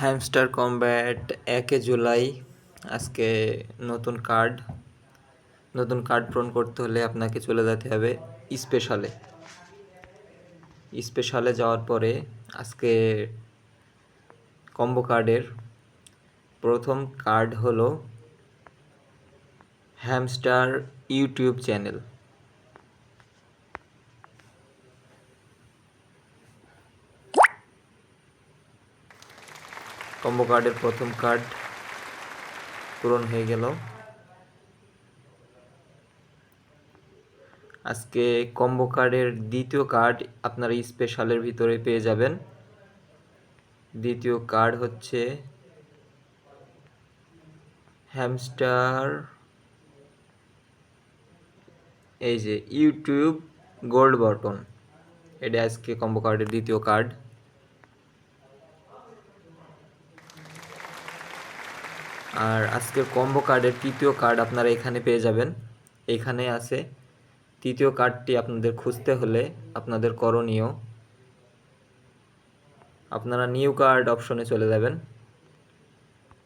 Hamster combat 1 July. আজকে নতুন card পূরণ করতে হলে আপনাকে চলে যেতে হবে স্পেশালে যাওয়ার পরে আজকে কম্বো কার্ডের প্রথম কার্ড হলো হ্যামস্টার ইউটিউব চ্যানেল। কম্বো কার্ডের প্রথম কার্ড পূরণ হয়ে গেল। আজকে কম্বো কার্ডের দ্বিতীয় কার্ড আপনারা স্পেশালের ভিতরে পেয়ে যাবেন। দ্বিতীয় কার্ড হচ্ছে হ্যামস্টার এই যে ইউটিউব গোল্ড বাটন, এটা আজকে কম্বো কার্ডের দ্বিতীয় কার্ড। আর আজকের কম্বো কার্ডের তৃতীয় কার্ড আপনারা এখানে পেয়ে যাবেন। এখানে আছে তৃতীয় কার্ডটি। আপনাদের খুঁজতে হলে আপনাদের করণীয়, আপনারা নিউ কার্ড অপশনে চলে যাবেন।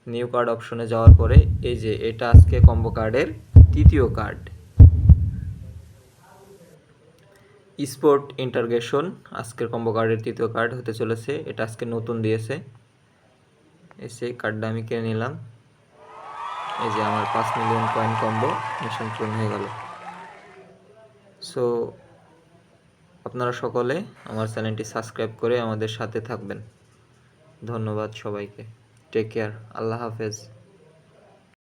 নিউ কার্ড অপশনে যাওয়ার পরে এই যে এটা আজকে কম্বো কার্ডের তৃতীয় কার্ড, স্পোর্ট ইন্টারগেশন আজকের কম্বো কার্ডের তৃতীয় কার্ড হতে চলেছে। এটা আজকে নতুন দিয়েছে। সেই কার্ডটা আমি কিনে নিলাম। এই যে আমার 5 মিলিয়ন কয়েন কম্বো মিশন পূরণ হয়ে গেল। সো আপনারা সকলে আমার চ্যানেলটি সাবস্ক্রাইব করে আমাদের সাথে থাকবেন। ধন্যবাদ সবাইকে। Take care. আল্লাহ হাফেজ।